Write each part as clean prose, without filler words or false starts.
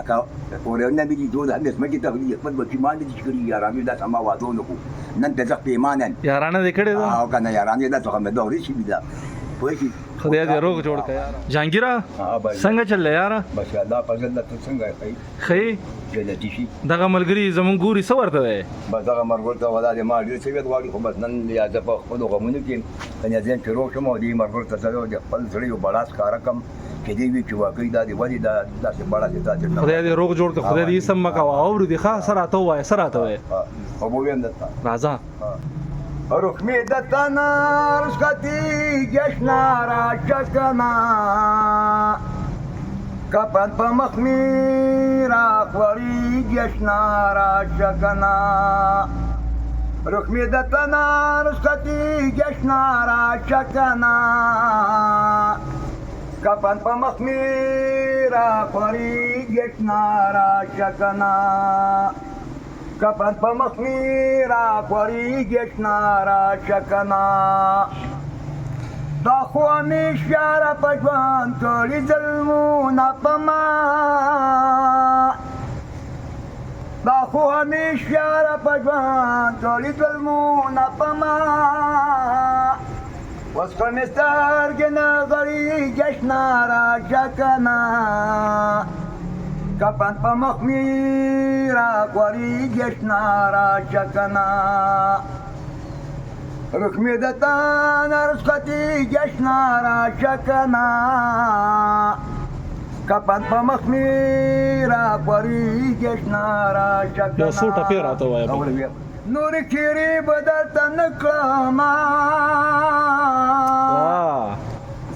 لکه اورونه مې لیدو د همدې ځمکې ته خپل بچیمان دي چې کړي یارانو دا سما واده ونه کړو نن د زه پیمانه یارانه دې کړې ده او که نه یارانې دا څه مې دورې شوي ده پوه شي خدای دې روغ جوړ کړه یاره جهانګیره څنګه چل یاره بس الله فضل ته څنګه ښایي ښې جنتي شي دغه ملګري زمونږ ګوري څه ورته دی بس دغه مرګ ورته ولا د ما ډېر سویت غواړي خو بس نن یا زه په خپلو غمونو کې کنیا ذهن کې روغ شم او دې مرګ ورته سره د خپل زړه یو بړاس ښکاره کړم چې دې وي چې واقعي دا دې ولې دا داسې بړاس یې داسې خدای دې روغ جوړ کړه خدای دې سم مه کوه اورې دې ښه څه راته ووایه څه راته وایې خو به ویم درته راځه رخ می د تن رسکتی جشنا را چکنا کپن په مخ می را خوری جشنا را چکنا رخ می د تن رسکتی جشنا را چکنا کپن په مخ می را خوری جشنا را چکنا کپن په مخ می را خوری جشنا را چکنا دا خو همیشه په ژوند کړي ظلمونه په ما دا خو همیشه په ژوند کړي ظلمونه په ما اوس خو مې سترګې نه غړي جشنا را چکنا کپن په مخ می را خوری جشنا را چکنا رخ می د تن رسکتی جشنا را چکنا کپن په مخ می را خوری جشنا را چکنا یو څو ټپې راته ووایه نور کیری بدل تن کړما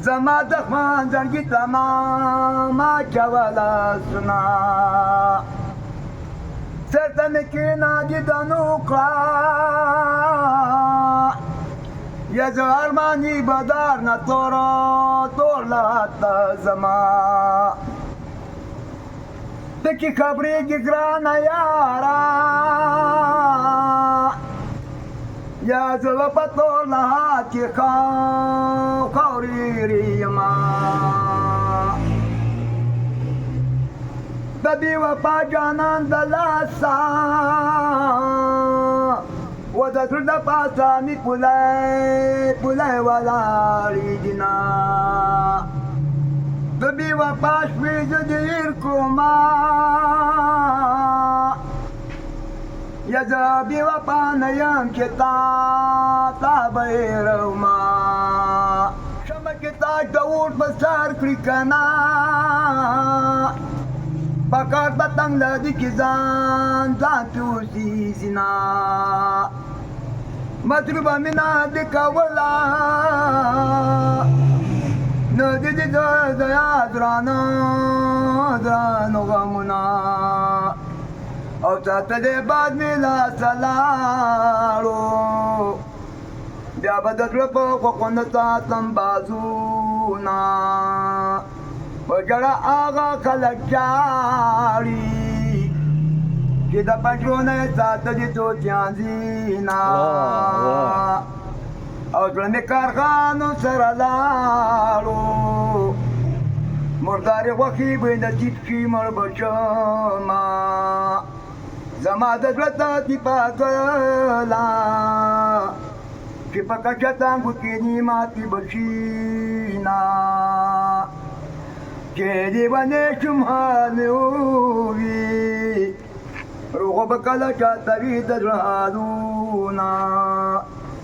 زما د خوان زړګي تماما چوالا سنا سرته مې کېنا دیدنو کړه یا زه ارماني بدار نه تورلاته زما پکې خبرېږي ګرانه یاره یا زه په تورلات کې خاورېرې یما د بې وفا جانان د لاسه و د زړه د پاسه مې پولی ولاړې دینه د بې وفا شوې زه ډېر کومه یا زه بې وفا نه یم چې تا به یې روما شمه کې تاج د اوټ په سر کړي که نه په کار به تنګ لري چې ځان پې اوسېږي نه مطلوبه مینه دې کوله نه دې د یاد درانو غمونه او ساته دې بعد مې لاسه لاړو بیا به د زړه په خوښونه ساتم بازونه په ژړه هغه خلک ژاړي چې د پنجرونه یې ساته دي توتیان ځینه او زړه مې کارخانو سره لاړو مردارې غوښې به نصیب شي مړ به شمه زما د زړه تاتی پاکله چې په کچه تانګو کې نیماتې به شي نه چې لیونی شم حال مې ووي روغه به کله چاته وي د زړه حالونه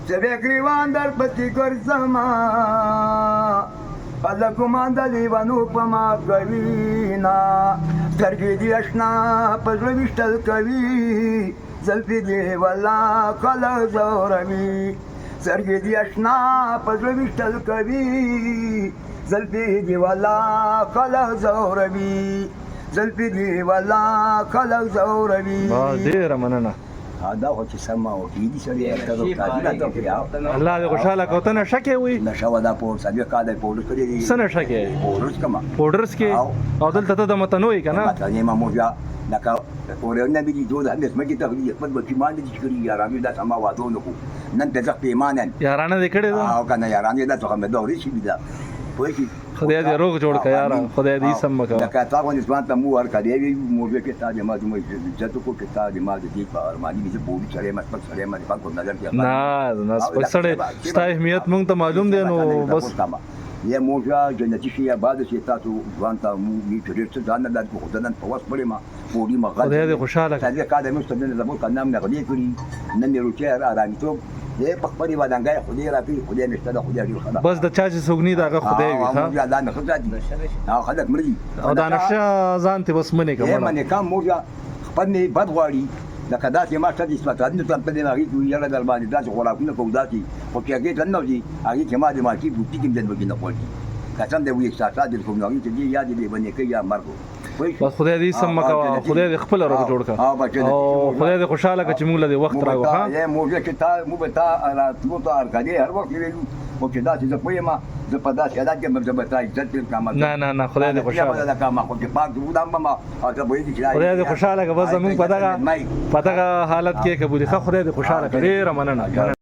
زه بې ګریوان درپسې ګرځمه خلک ګمان د لیونو په ما کوي نه سترګې دې اشنا په زړه ویشتل کوي زلفې دې والله کله ځوروي سترګې دې اشنا په زړه ویشتل کوي زلفې دې والله کله ځوروي زلفې دې والله کله ځوروي ډېره مننه دا خو چې سم وکړي دي سړی الله دې خوشحاله کړه ته نشه کې وي نشه وه دا پوډر څلوېښت کاله یې پوډر کړی دي څه نشه کې پوډرز کومه پوډرز کې او دلته ته د متنو یې که نه متنې مامو بیا لکه اورونه مې لیدو د همدې ځمکې ته خپل بچیمان دي چې کړي یارانو دا سما واده ونه کړو نن د زه پیمانه یارانه دې کړې ده او که نه یارانې دا څه مې دورې شوي ده پوه شي خدای دې روغ جوړ کړه یاره خدای دې سم مکوه لکه تا غوندې ځوان ته مو ورکړې وي موضوع کې تا د ما دومره عزت وکړو چې تا د ما د دې په ارماني وي زه پوهې سړی یم سپک سړی یم د خلکو نظر کې نه سپک سړی ستا اهمیت مونږ ته معلوم دی نو بس یا موږ جنتي شي آباد شي تاسو ځوان ته مو چې ډېر څه ځان نه درکو خو نن په وس پړې ما پوړي ما غل خدای دې خوشاله کړي څنګه کا د مست نن زموږ کنام نه غلي کړی نن مې روچې آرامي ته دې په خپلې ودانګای خدای را کوي خدای نشته د خدای ډېر خدا بس د چا چې سوګني دغه خدای وي ها موږ دا نه خدای دې او خلک مري او دا نقشه ځان ته بس منې کوم منې کم موږ خپل نه بد غواړي لکه داسې ما ستاسو اسمتانو ته په دې هغې کې یاره در باندې داسې خوراکونه کوو داسې خو چې هغې ته نه وځي هغې کې ما د مالټي بوټي کې هم نه خوړي قسم دی وي احساسات دې کوم هغې ته دې یا دې بنې کوي یا مرګ بس خدای دې سم مکوه خدای دې خپل روغ جوړ کړه او خدای دې خوشاله کړه چې موږ له وخت راغو ها موږ چې تا موږ ته راتلو ته ارکادي هر وخت ویلو او چې داسې زه پوهېم زه په داسې حالات کې زه به تا عزت کوم نه خدای دې خوشاله خو چې پاک وودم ما او ته پوهېږي چې خدای دې خوشاله کړه بس زموږ په دغه حالت کې قبول ښه خدای دې خوشاله کړه ډېره مننه